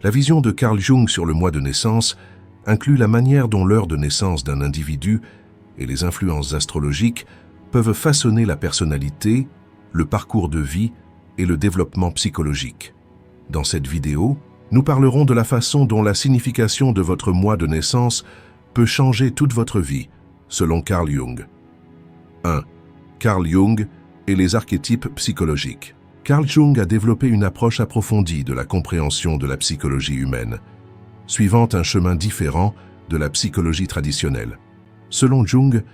La vision de Carl Jung sur le mois de naissance inclut la manière dont l'heure de naissance d'un individu et les influences astrologiques peuvent façonner la personnalité, le parcours de vie et le développement psychologique. Dans cette vidéo, nous parlerons de la façon dont la signification de votre mois de naissance peut changer toute votre vie, selon Carl Jung. 1. Carl Jung et les archétypes psychologiques. Carl Jung a développé une approche approfondie de la compréhension de la psychologie humaine, suivant un chemin différent de la psychologie traditionnelle. Selon Jung,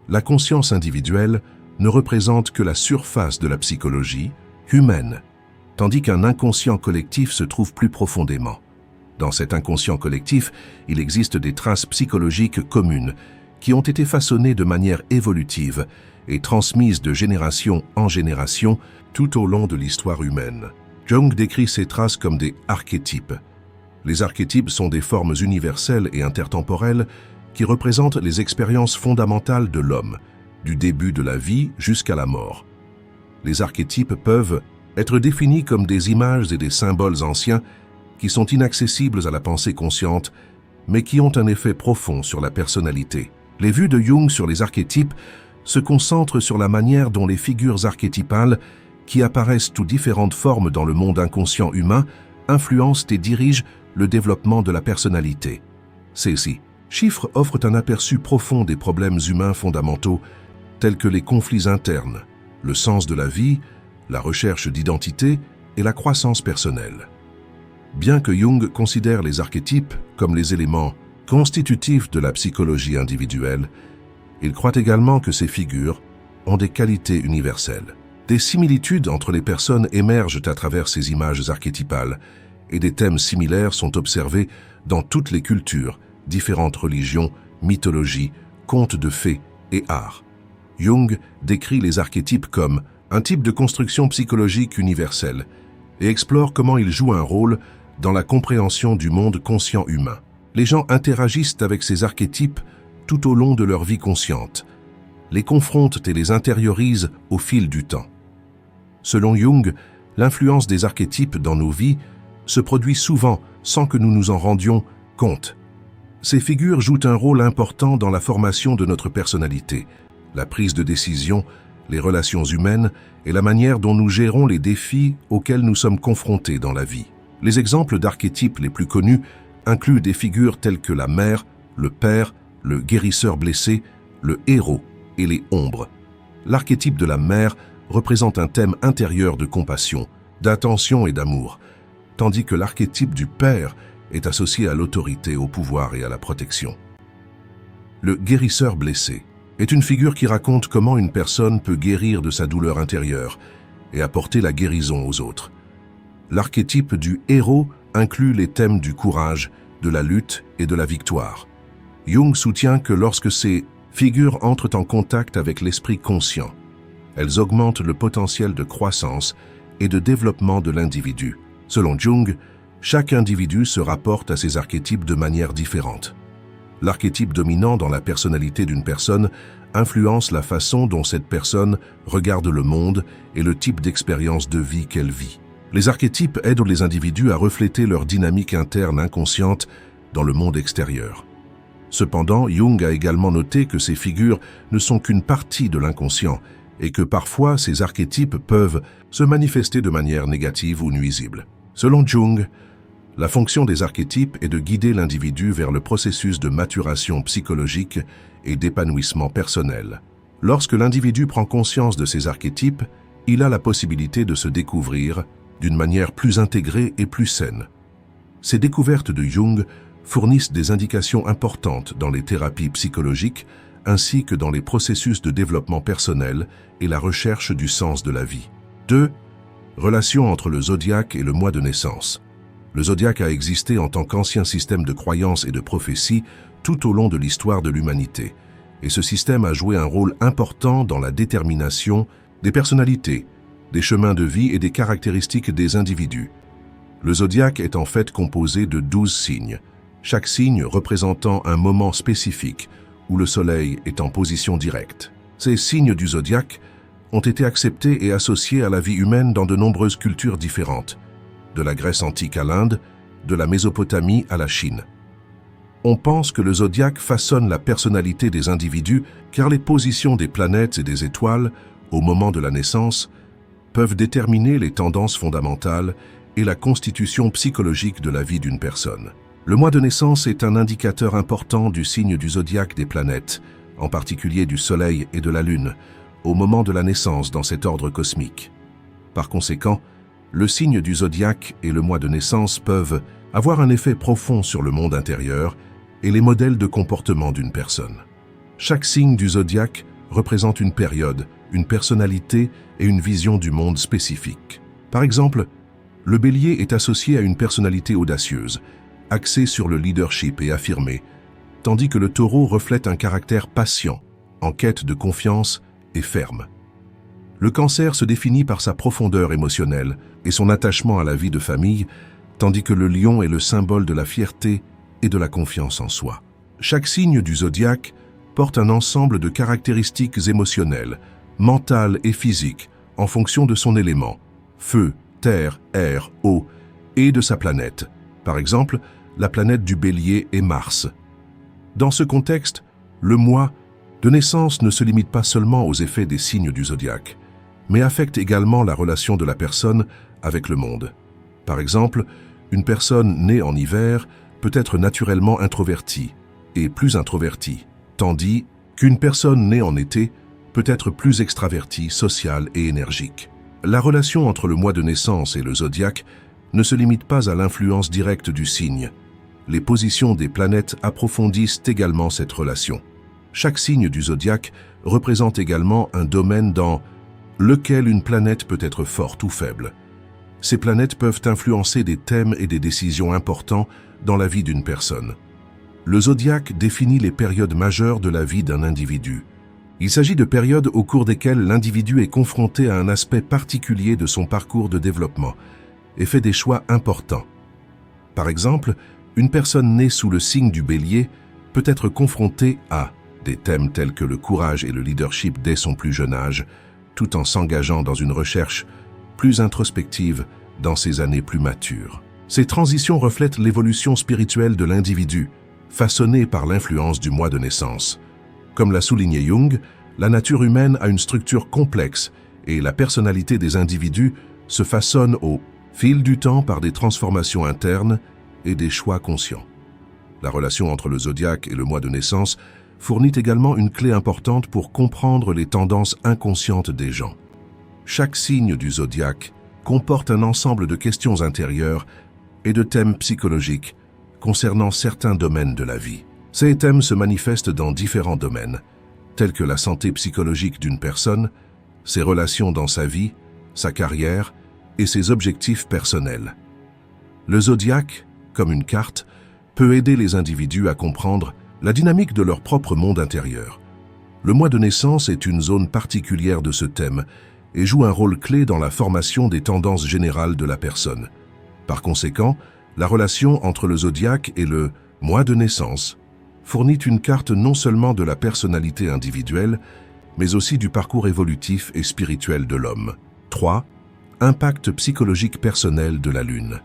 la conscience individuelle ne représente que la surface de la psychologie humaine, tandis qu'un inconscient collectif se trouve plus profondément. Dans cet inconscient collectif, il existe des traces psychologiques communes qui ont été façonnées de manière évolutive et transmises de génération en génération tout au long de l'histoire humaine. Jung décrit ces traces comme des archétypes. Les archétypes sont des formes universelles et intertemporelles qui représentent les expériences fondamentales de l'homme, du début de la vie jusqu'à la mort. Les archétypes peuvent être définis comme des images et des symboles anciens qui sont inaccessibles à la pensée consciente, mais qui ont un effet profond sur la personnalité. Les vues de Jung sur les archétypes se concentrent sur la manière dont les figures archétypales, qui apparaissent sous différentes formes dans le monde inconscient humain, influencent et dirigent le développement de la personnalité. Ces chiffres offrent un aperçu profond des problèmes humains fondamentaux, tels que les conflits internes, le sens de la vie, la recherche d'identité et la croissance personnelle. Bien que Jung considère les archétypes comme les éléments constitutifs de la psychologie individuelle, il croit également que ces figures ont des qualités universelles. Des similitudes entre les personnes émergent à travers ces images archétypales et des thèmes similaires sont observés dans toutes les cultures, différentes religions, mythologies, contes de fées et arts. Jung décrit les archétypes comme un type de construction psychologique universelle et explore comment ils jouent un rôle dans la compréhension du monde conscient humain. Les gens interagissent avec ces archétypes tout au long de leur vie consciente, les confrontent et les intériorisent au fil du temps. Selon Jung, l'influence des archétypes dans nos vies se produit souvent sans que nous nous en rendions compte. Ces figures jouent un rôle important dans la formation de notre personnalité, la prise de décision, les relations humaines et la manière dont nous gérons les défis auxquels nous sommes confrontés dans la vie. Les exemples d'archétypes les plus connus incluent des figures telles que la mère, le père, le guérisseur blessé, le héros et les ombres. L'archétype de la mère représente un thème intérieur de compassion, d'attention et d'amour, tandis que l'archétype du père est associé à l'autorité, au pouvoir et à la protection. Le guérisseur blessé est une figure qui raconte comment une personne peut guérir de sa douleur intérieure et apporter la guérison aux autres. L'archétype du héros inclut les thèmes du courage, de la lutte et de la victoire. Jung soutient que lorsque ces figures entrent en contact avec l'esprit conscient, elles augmentent le potentiel de croissance et de développement de l'individu. Selon Jung, chaque individu se rapporte à ces archétypes de manière différente. L'archétype dominant dans la personnalité d'une personne influence la façon dont cette personne regarde le monde et le type d'expérience de vie qu'elle vit. Les archétypes aident les individus à refléter leur dynamique interne inconsciente dans le monde extérieur. Cependant, Jung a également noté que ces figures ne sont qu'une partie de l'inconscient et que parfois ces archétypes peuvent se manifester de manière négative ou nuisible. Selon Jung, la fonction des archétypes est de guider l'individu vers le processus de maturation psychologique et d'épanouissement personnel. Lorsque l'individu prend conscience de ces archétypes, il a la possibilité de se découvrir d'une manière plus intégrée et plus saine. Ces découvertes de Jung fournissent des indications importantes dans les thérapies psychologiques ainsi que dans les processus de développement personnel et la recherche du sens de la vie. 2. Relation entre le zodiaque et le mois de naissance. Le zodiaque a existé en tant qu'ancien système de croyances et de prophéties tout au long de l'histoire de l'humanité, et ce système a joué un rôle important dans la détermination des personnalités, des chemins de vie et des caractéristiques des individus. Le zodiaque est en fait composé de 12 signes, chaque signe représentant un moment spécifique où le soleil est en position directe. Ces signes du zodiaque ont été acceptés et associés à la vie humaine dans de nombreuses cultures différentes, de la Grèce antique à l'Inde de la Mésopotamie à la Chine. On pense que le zodiaque façonne la personnalité des individus car les positions des planètes et des étoiles, au moment de la naissance, peuvent déterminer les tendances fondamentales et la constitution psychologique de la vie d'une personne. Le mois de naissance est un indicateur important du signe du zodiaque des planètes, en particulier du Soleil et de la Lune, au moment de la naissance dans cet ordre cosmique. Par conséquent, le signe du zodiaque et le mois de naissance peuvent avoir un effet profond sur le monde intérieur et les modèles de comportement d'une personne. Chaque signe du zodiaque représente une période, une personnalité et une vision du monde spécifique. Par exemple, le Bélier est associé à une personnalité audacieuse, axée sur le leadership et affirmée, tandis que le Taureau reflète un caractère patient, en quête de confiance et ferme. Le Cancer se définit par sa profondeur émotionnelle et son attachement à la vie de famille, tandis que le Lion est le symbole de la fierté et de la confiance en soi. Chaque signe du zodiaque porte un ensemble de caractéristiques émotionnelles, mentales et physiques, en fonction de son élément, feu, terre, air, eau, et de sa planète. Par exemple, la planète du Bélier est Mars. Dans ce contexte, le mois de naissance ne se limite pas seulement aux effets des signes du zodiaque, mais affecte également la relation de la personne avec le monde. Par exemple, une personne née en hiver peut être naturellement introvertie et plus introvertie, tandis qu'une personne née en été peut être plus extravertie, sociale et énergique. La relation entre le mois de naissance et le zodiaque ne se limite pas à l'influence directe du signe. Les positions des planètes approfondissent également cette relation. Chaque signe du zodiaque représente également un domaine dans lequel une planète peut être forte ou faible. Ces planètes peuvent influencer des thèmes et des décisions importants dans la vie d'une personne. Le zodiaque définit les périodes majeures de la vie d'un individu. Il s'agit de périodes au cours desquelles l'individu est confronté à un aspect particulier de son parcours de développement et fait des choix importants. Par exemple, une personne née sous le signe du Bélier peut être confrontée à des thèmes tels que le courage et le leadership dès son plus jeune âge, tout en s'engageant dans une recherche plus introspective dans ses années plus matures. Ces transitions reflètent l'évolution spirituelle de l'individu, façonnée par l'influence du mois de naissance. Comme l'a souligné Jung, la nature humaine a une structure complexe et la personnalité des individus se façonne au fil du temps par des transformations internes et des choix conscients. La relation entre le zodiaque et le mois de naissance fournit également une clé importante pour comprendre les tendances inconscientes des gens. Chaque signe du zodiaque comporte un ensemble de questions intérieures et de thèmes psychologiques concernant certains domaines de la vie. Ces thèmes se manifestent dans différents domaines, tels que la santé psychologique d'une personne, ses relations dans sa vie, sa carrière et ses objectifs personnels. Le zodiaque, comme une carte, peut aider les individus à comprendre la dynamique de leur propre monde intérieur. Le mois de naissance est une zone particulière de ce thème et joue un rôle clé dans la formation des tendances générales de la personne. Par conséquent, la relation entre le zodiaque et le mois de naissance fournit une carte non seulement de la personnalité individuelle, mais aussi du parcours évolutif et spirituel de l'homme. 3. Impact psychologique personnel de la Lune.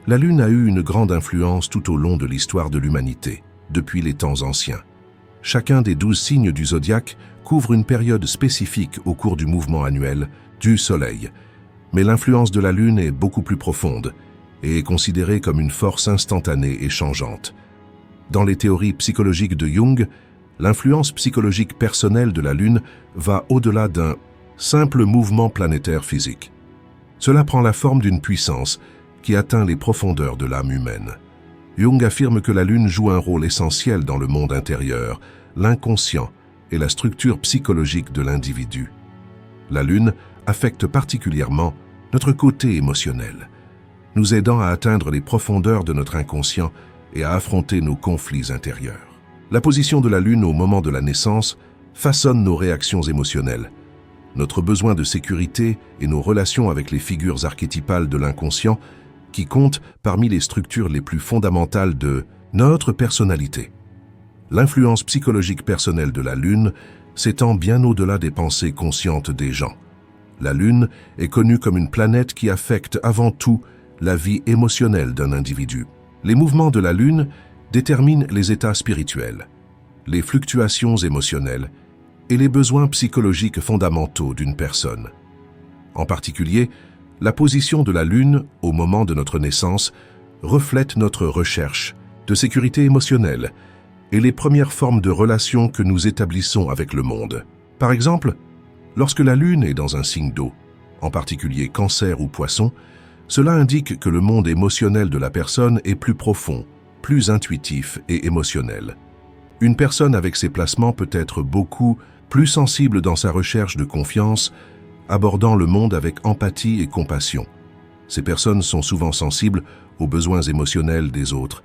La Lune a eu une grande influence tout au long de l'histoire de l'humanité, depuis les temps anciens. Chacun des 12 signes du zodiaque couvre une période spécifique au cours du mouvement annuel du Soleil, mais l'influence de la Lune est beaucoup plus profonde et est considérée comme une force instantanée et changeante. Dans les théories psychologiques de Jung, l'influence psychologique personnelle de la Lune va au-delà d'un simple mouvement planétaire physique. Cela prend la forme d'une puissance qui atteint les profondeurs de l'âme humaine. Jung affirme que la Lune joue un rôle essentiel dans le monde intérieur, l'inconscient et la structure psychologique de l'individu. La Lune affecte particulièrement notre côté émotionnel, nous aidant à atteindre les profondeurs de notre inconscient et à affronter nos conflits intérieurs. La position de la Lune au moment de la naissance façonne nos réactions émotionnelles, notre besoin de sécurité et nos relations avec les figures archétypales de l'inconscient qui comptent parmi les structures les plus fondamentales de notre personnalité. L'influence psychologique personnelle de la Lune s'étend bien au-delà des pensées conscientes des gens. La Lune est connue comme une planète qui affecte avant tout la vie émotionnelle d'un individu. Les mouvements de la Lune déterminent les états spirituels, les fluctuations émotionnelles et les besoins psychologiques fondamentaux d'une personne. En particulier, la position de la Lune au moment de notre naissance reflète notre recherche de sécurité émotionnelle et les premières formes de relations que nous établissons avec le monde. Par exemple, lorsque la Lune est dans un signe d'eau, en particulier Cancer ou Poisson, cela indique que le monde émotionnel de la personne est plus profond, plus intuitif et émotionnel. Une personne avec ces placements peut être beaucoup plus sensible dans sa recherche de confiance, abordant le monde avec empathie et compassion. Ces personnes sont souvent sensibles aux besoins émotionnels des autres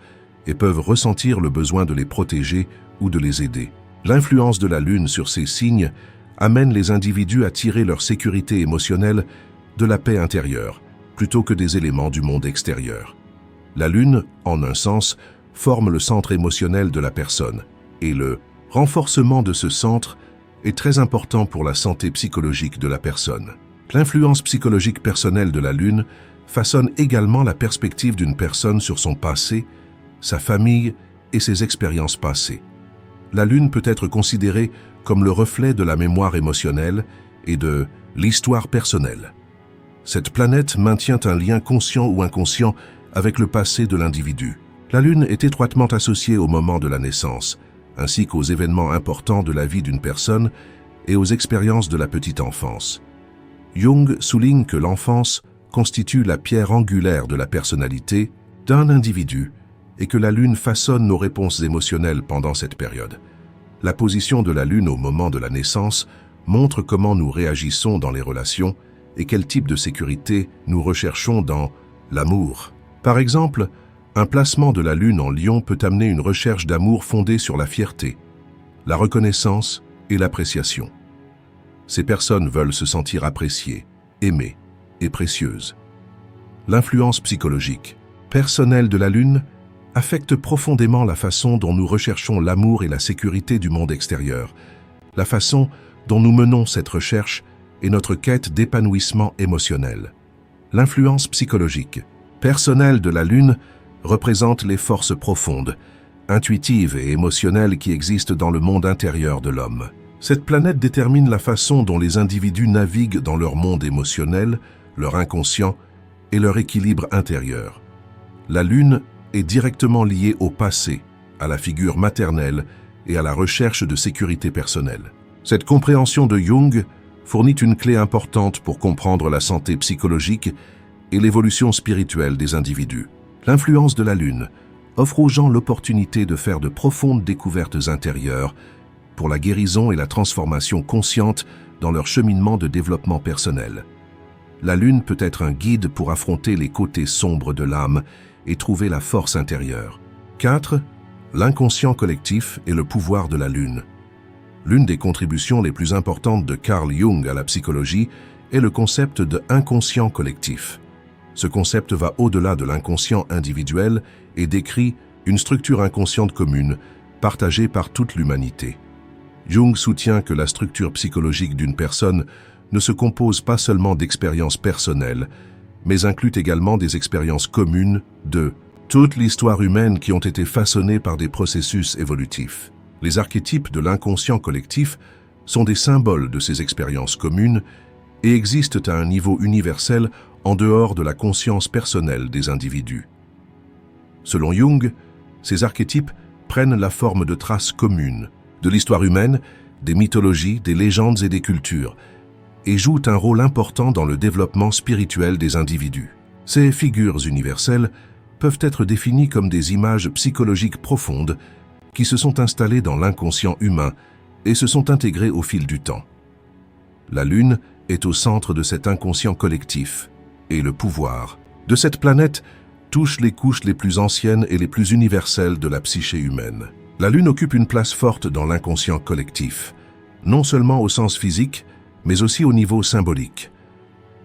et peuvent ressentir le besoin de les protéger ou de les aider. L'influence de la Lune sur ces signes amène les individus à tirer leur sécurité émotionnelle de la paix intérieure, plutôt que des éléments du monde extérieur. La Lune, en un sens, forme le centre émotionnel de la personne, et le renforcement de ce centre est très important pour la santé psychologique de la personne. L'influence psychologique personnelle de la Lune façonne également la perspective d'une personne sur son passé, sa famille et ses expériences passées. La Lune peut être considérée comme le reflet de la mémoire émotionnelle et de l'histoire personnelle. Cette planète maintient un lien conscient ou inconscient avec le passé de l'individu. La Lune est étroitement associée au moment de la naissance, ainsi qu'aux événements importants de la vie d'une personne et aux expériences de la petite enfance. Jung souligne que l'enfance constitue la pierre angulaire de la personnalité d'un individu et que la Lune façonne nos réponses émotionnelles pendant cette période. La position de la Lune au moment de la naissance montre comment nous réagissons dans les relations et quel type de sécurité nous recherchons dans l'amour. Par exemple, un placement de la Lune en Lion peut amener une recherche d'amour fondée sur la fierté, la reconnaissance et l'appréciation. Ces personnes veulent se sentir appréciées, aimées et précieuses. L'influence psychologique personnelle de la Lune affecte profondément la façon dont nous recherchons l'amour et la sécurité du monde extérieur, la façon dont nous menons cette recherche et notre quête d'épanouissement émotionnel. L'influence psychologique personnelle de la Lune représente les forces profondes, intuitives et émotionnelles qui existent dans le monde intérieur de l'homme. Cette planète détermine la façon dont les individus naviguent dans leur monde émotionnel, leur inconscient et leur équilibre intérieur. La Lune est directement liée au passé, à la figure maternelle et à la recherche de sécurité personnelle. Cette compréhension de Jung fournit une clé importante pour comprendre la santé psychologique et l'évolution spirituelle des individus. L'influence de la Lune offre aux gens l'opportunité de faire de profondes découvertes intérieures pour la guérison et la transformation consciente dans leur cheminement de développement personnel. La Lune peut être un guide pour affronter les côtés sombres de l'âme et trouver la force intérieure. 4. L'inconscient collectif et le pouvoir de la Lune. L'une des contributions les plus importantes de Carl Jung à la psychologie est le concept de inconscient collectif. Ce concept va au-delà de l'inconscient individuel et décrit une structure inconsciente commune, partagée par toute l'humanité. Jung soutient que la structure psychologique d'une personne ne se compose pas seulement d'expériences personnelles, mais inclut également des expériences communes de toute l'histoire humaine qui ont été façonnées par des processus évolutifs. Les archétypes de l'inconscient collectif sont des symboles de ces expériences communes et existent à un niveau universel en dehors de la conscience personnelle des individus. Selon Jung, ces archétypes prennent la forme de traces communes de l'histoire humaine, des mythologies, des légendes et des cultures, et jouent un rôle important dans le développement spirituel des individus. Ces figures universelles peuvent être définies comme des images psychologiques profondes qui se sont installées dans l'inconscient humain et se sont intégrées au fil du temps. La Lune est au centre de cet inconscient collectif, et le pouvoir de cette planète touche les couches les plus anciennes et les plus universelles de la psyché humaine. La Lune occupe une place forte dans l'inconscient collectif, non seulement au sens physique, mais aussi au niveau symbolique.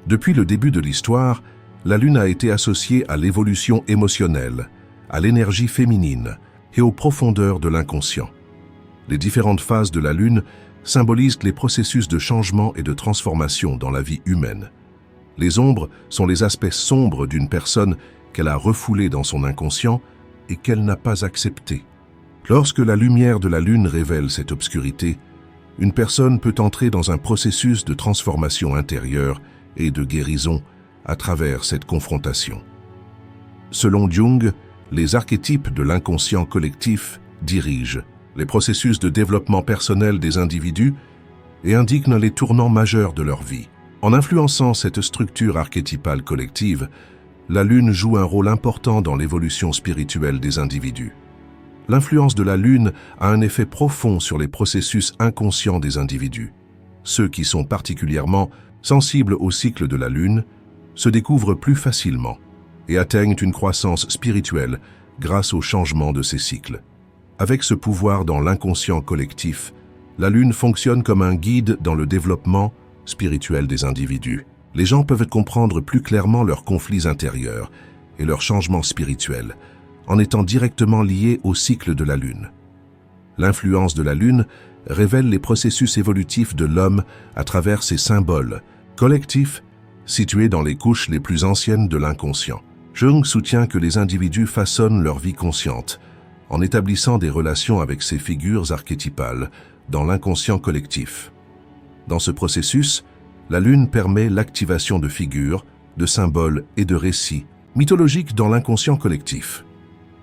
Depuis le début de l'histoire, la Lune a été associée à l'évolution émotionnelle, à l'énergie féminine et aux profondeurs de l'inconscient. Les différentes phases de la Lune symbolisent les processus de changement et de transformation dans la vie humaine. Les ombres sont les aspects sombres d'une personne qu'elle a refoulée dans son inconscient et qu'elle n'a pas accepté. Lorsque la lumière de la lune révèle cette obscurité, une personne peut entrer dans un processus de transformation intérieure et de guérison à travers cette confrontation. Selon Jung, les archétypes de l'inconscient collectif dirigent les processus de développement personnel des individus et indiquent les tournants majeurs de leur vie. En influençant cette structure archétypale collective, la lune joue un rôle important dans l'évolution spirituelle des individus. L'influence de la lune a un effet profond sur les processus inconscients des individus. Ceux qui sont particulièrement sensibles au cycle de la lune se découvrent plus facilement et atteignent une croissance spirituelle grâce au changement de ces cycles. Avec ce pouvoir dans l'inconscient collectif, la lune fonctionne comme un guide dans le développement spirituel des individus. Les gens peuvent comprendre plus clairement leurs conflits intérieurs et leurs changements spirituels, en étant directement liés au cycle de la lune. L'influence de la lune révèle les processus évolutifs de l'homme à travers ses symboles collectifs situés dans les couches les plus anciennes de l'inconscient. Jung soutient que les individus façonnent leur vie consciente en établissant des relations avec ces figures archétypales dans l'inconscient collectif. Dans ce processus, la lune permet l'activation de figures, de symboles et de récits mythologiques dans l'inconscient collectif.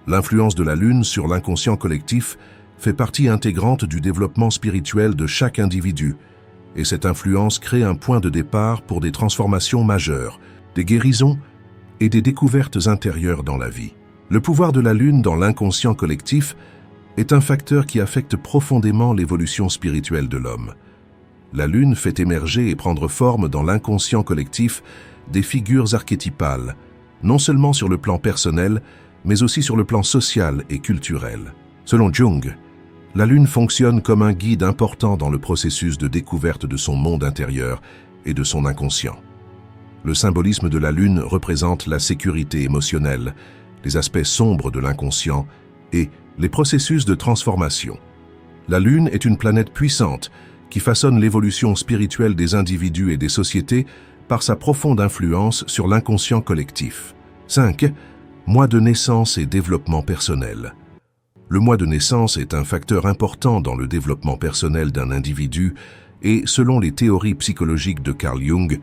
L'influence de la lune sur l'inconscient collectif fait partie intégrante du développement spirituel de chaque individu, et cette influence crée un point de départ pour des transformations majeures, des guérisons et des découvertes intérieures dans la vie. Le pouvoir de la lune dans l'inconscient collectif est un facteur qui affecte profondément l'évolution spirituelle de l'homme. La lune fait émerger et prendre forme dans l'inconscient collectif des figures archétypales, non seulement sur le plan personnel, mais aussi sur le plan social et culturel. Selon Jung, la lune fonctionne comme un guide important dans le processus de découverte de son monde intérieur et de son inconscient. Le symbolisme de la lune représente la sécurité émotionnelle, les aspects sombres de l'inconscient et les processus de transformation. La lune est une planète puissante qui façonne l'évolution spirituelle des individus et des sociétés par sa profonde influence sur l'inconscient collectif. 5. Mois de naissance et développement personnel. Le mois de naissance est un facteur important dans le développement personnel d'un individu et, selon les théories psychologiques de Carl Jung,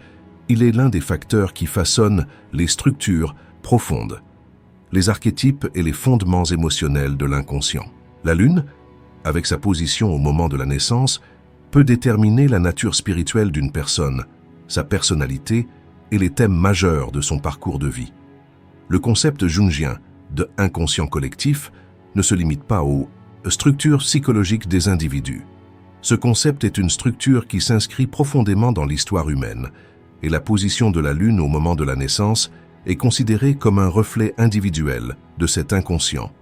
il est l'un des facteurs qui façonnent les structures profondes, les archétypes et les fondements émotionnels de l'inconscient. La lune, avec sa position au moment de la naissance, peut déterminer la nature spirituelle d'une personne, sa personnalité et les thèmes majeurs de son parcours de vie. Le concept jungien de inconscient collectif ne se limite pas aux structures psychologiques des individus. Ce concept est une structure qui s'inscrit profondément dans l'histoire humaine, et la position de la lune au moment de la naissance est considérée comme un reflet individuel de cet inconscient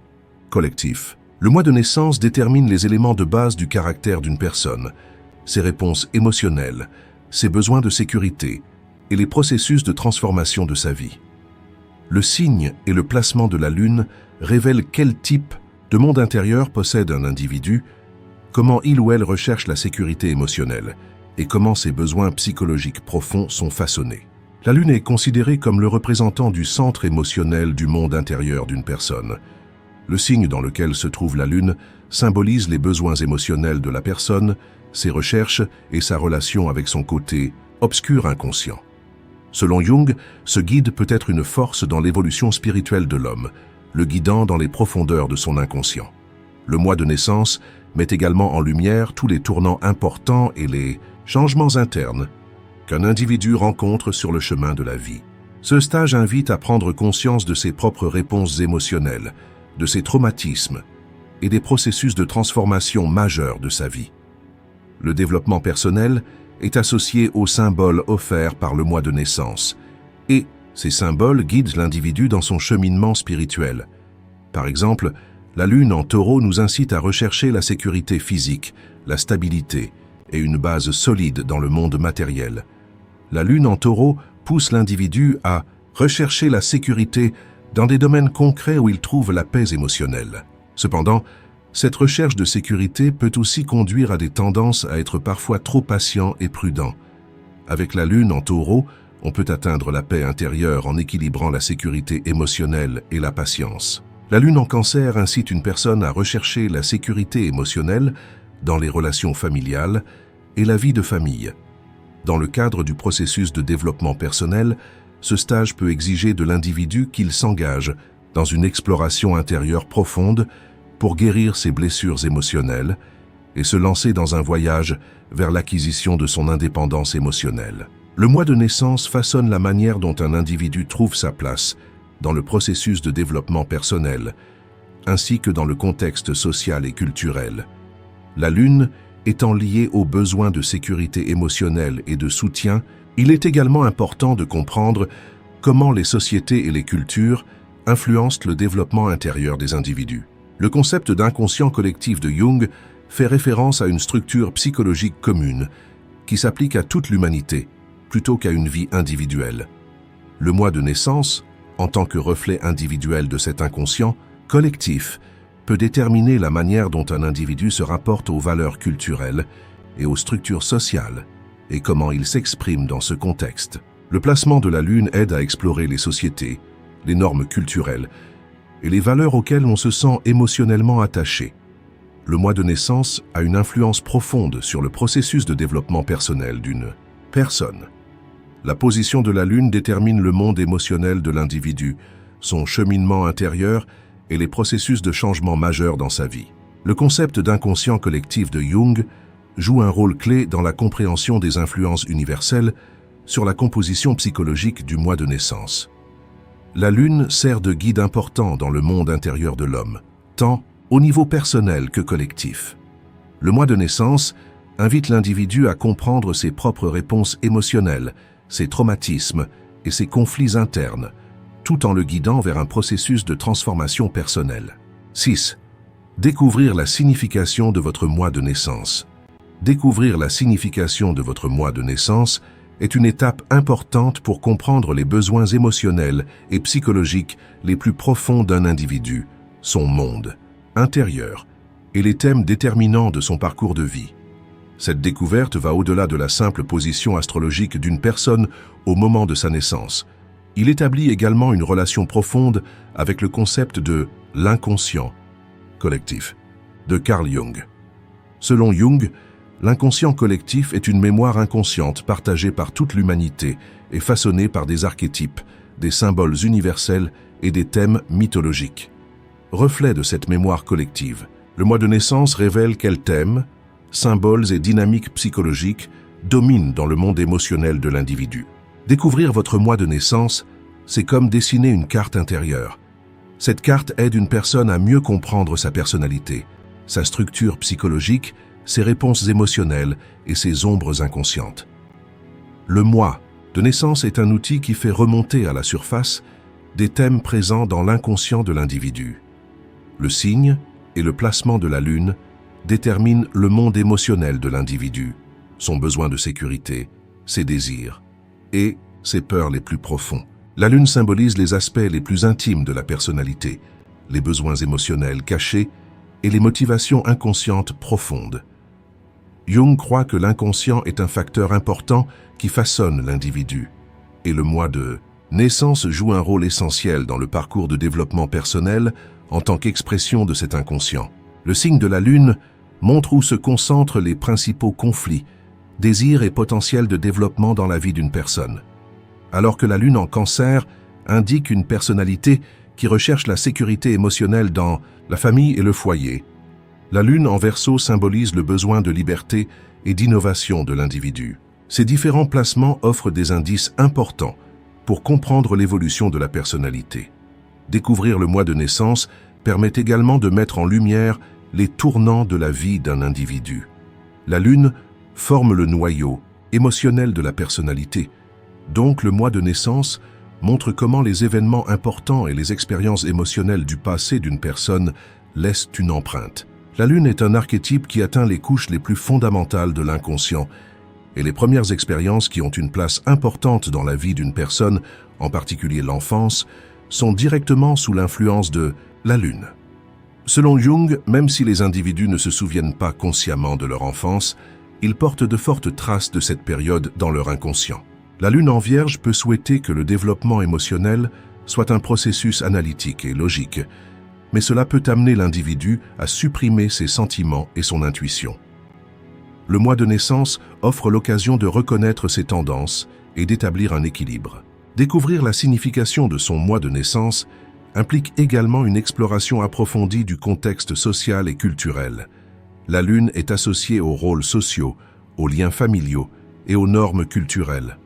collectif. Le mois de naissance détermine les éléments de base du caractère d'une personne, ses réponses émotionnelles, ses besoins de sécurité et les processus de transformation de sa vie. Le signe et le placement de la lune révèlent quel type de monde intérieur possède un individu, comment il ou elle recherche la sécurité émotionnelle et comment ses besoins psychologiques profonds sont façonnés. La lune est considérée comme le représentant du centre émotionnel du monde intérieur d'une personne. Le signe dans lequel se trouve la lune symbolise les besoins émotionnels de la personne, ses recherches et sa relation avec son côté obscur inconscient. Selon Jung, ce guide peut être une force dans l'évolution spirituelle de l'homme, le guidant dans les profondeurs de son inconscient. Le mois de naissance met également en lumière tous les tournants importants et les changements internes qu'un individu rencontre sur le chemin de la vie. Ce stage invite à prendre conscience de ses propres réponses émotionnelles, de ses traumatismes et des processus de transformation majeurs de sa vie. Le développement personnel est associé aux symboles offerts par le mois de naissance, et ces symboles guident l'individu dans son cheminement spirituel. Par exemple, la lune en taureau nous incite à rechercher la sécurité physique, la stabilité et une base solide dans le monde matériel. La lune en taureau pousse l'individu à rechercher la sécurité dans des domaines concrets où il trouve la paix émotionnelle. Cependant, cette recherche de sécurité peut aussi conduire à des tendances à être parfois trop patient et prudent. Avec la lune en taureau, on peut atteindre la paix intérieure en équilibrant la sécurité émotionnelle et la patience. La lune en Cancer incite une personne à rechercher la sécurité émotionnelle dans les relations familiales et la vie de famille. Dans le cadre du processus de développement personnel, ce stage peut exiger de l'individu qu'il s'engage dans une exploration intérieure profonde pour guérir ses blessures émotionnelles et se lancer dans un voyage vers l'acquisition de son indépendance émotionnelle. Le mois de naissance façonne la manière dont un individu trouve sa place dans le processus de développement personnel, ainsi que dans le contexte social et culturel. La lune étant liée aux besoins de sécurité émotionnelle et de soutien, il est également important de comprendre comment les sociétés et les cultures influencent le développement intérieur des individus. Le concept d'inconscient collectif de Jung fait référence à une structure psychologique commune qui s'applique à toute l'humanité plutôt qu'à une vie individuelle. Le mois de naissance, en tant que reflet individuel de cet inconscient collectif, peut déterminer la manière dont un individu se rapporte aux valeurs culturelles et aux structures sociales et comment il s'exprime dans ce contexte. Le placement de la lune aide à explorer les sociétés, les normes culturelles et les valeurs auxquelles on se sent émotionnellement attaché. Le mois de naissance a une influence profonde sur le processus de développement personnel d'une personne. La position de la lune détermine le monde émotionnel de l'individu, son cheminement intérieur et les processus de changement majeurs dans sa vie. Le concept d'inconscient collectif de Jung joue un rôle clé dans la compréhension des influences universelles sur la composition psychologique du mois de naissance. La lune sert de guide important dans le monde intérieur de l'homme, tant au niveau personnel que collectif. Le mois de naissance invite l'individu à comprendre ses propres réponses émotionnelles, ses traumatismes et ses conflits internes, tout en le guidant vers un processus de transformation personnelle. 6. Découvrir la signification de votre mois de naissance. Découvrir la signification de votre mois de naissance est une étape importante pour comprendre les besoins émotionnels et psychologiques les plus profonds d'un individu, son monde intérieur et les thèmes déterminants de son parcours de vie. Cette découverte va au-delà de la simple position astrologique d'une personne au moment de sa naissance. Il établit également une relation profonde avec le concept de l'inconscient collectif de Carl Jung. Selon Jung, l'inconscient collectif est une mémoire inconsciente partagée par toute l'humanité et façonnée par des archétypes, des symboles universels et des thèmes mythologiques. Reflet de cette mémoire collective, le mois de naissance révèle quels thèmes, symboles et dynamiques psychologiques dominent dans le monde émotionnel de l'individu. Découvrir votre mois de naissance, c'est comme dessiner une carte intérieure. Cette carte aide une personne à mieux comprendre sa personnalité, sa structure psychologique, ses réponses émotionnelles et ses ombres inconscientes. Le mois de naissance est un outil qui fait remonter à la surface des thèmes présents dans l'inconscient de l'individu. Le signe et le placement de la lune déterminent le monde émotionnel de l'individu, son besoin de sécurité, ses désirs et ses peurs les plus profonds. La lune symbolise les aspects les plus intimes de la personnalité, les besoins émotionnels cachés et les motivations inconscientes profondes. Jung croit que l'inconscient est un facteur important qui façonne l'individu, et le mois de naissance joue un rôle essentiel dans le parcours de développement personnel en tant qu'expression de cet inconscient. Le signe de la lune montre où se concentrent les principaux conflits, désirs et potentiels de développement dans la vie d'une personne. Alors que la lune en Cancer indique une personnalité qui recherche la sécurité émotionnelle dans la famille et le foyer, la lune en Verseau symbolise le besoin de liberté et d'innovation de l'individu. Ces différents placements offrent des indices importants pour comprendre l'évolution de la personnalité. Découvrir le mois de naissance permet également de mettre en lumière les tournants de la vie d'un individu. La lune forme le noyau émotionnel de la personnalité. Donc le mois de naissance montre comment les événements importants et les expériences émotionnelles du passé d'une personne laissent une empreinte. La lune est un archétype qui atteint les couches les plus fondamentales de l'inconscient, et les premières expériences qui ont une place importante dans la vie d'une personne, en particulier l'enfance, sont directement sous l'influence de la lune. Selon Jung, même si les individus ne se souviennent pas consciemment de leur enfance, ils portent de fortes traces de cette période dans leur inconscient. La lune en Vierge peut souhaiter que le développement émotionnel soit un processus analytique et logique, mais cela peut amener l'individu à supprimer ses sentiments et son intuition. Le mois de naissance offre l'occasion de reconnaître ses tendances et d'établir un équilibre. Découvrir la signification de son mois de naissance implique également une exploration approfondie du contexte social et culturel. La lune est associée aux rôles sociaux, aux liens familiaux et aux normes culturelles.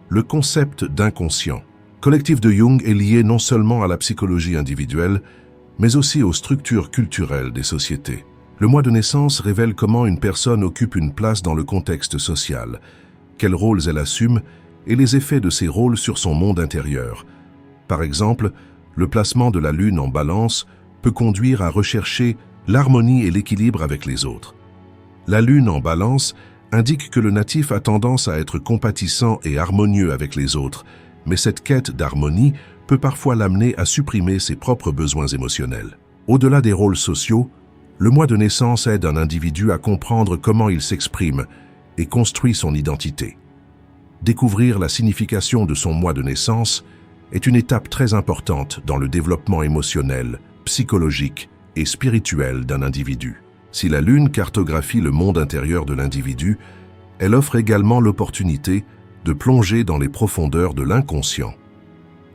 Le concept d'inconscient collectif de Jung est lié non seulement à la psychologie individuelle, mais aussi aux structures culturelles des sociétés. Le mois de naissance révèle comment une personne occupe une place dans le contexte social, quels rôles elle assume et les effets de ces rôles sur son monde intérieur. Par exemple, le placement de la lune en balance peut conduire à rechercher l'harmonie et l'équilibre avec les autres. La lune en balance indique que le natif a tendance à être compatissant et harmonieux avec les autres, mais cette quête d'harmonie peut parfois l'amener à supprimer ses propres besoins émotionnels. Au-delà des rôles sociaux, le mois de naissance aide un individu à comprendre comment il s'exprime et construit son identité. Découvrir la signification de son mois de naissance est une étape très importante dans le développement émotionnel, psychologique et spirituel d'un individu. Si la lune cartographie le monde intérieur de l'individu, elle offre également l'opportunité de plonger dans les profondeurs de l'inconscient.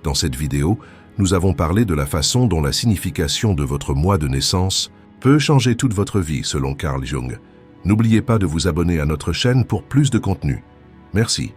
Dans cette vidéo, nous avons parlé de la façon dont la signification de votre mois de naissance peut changer toute votre vie selon Carl Jung. N'oubliez pas de vous abonner à notre chaîne pour plus de contenu. Merci.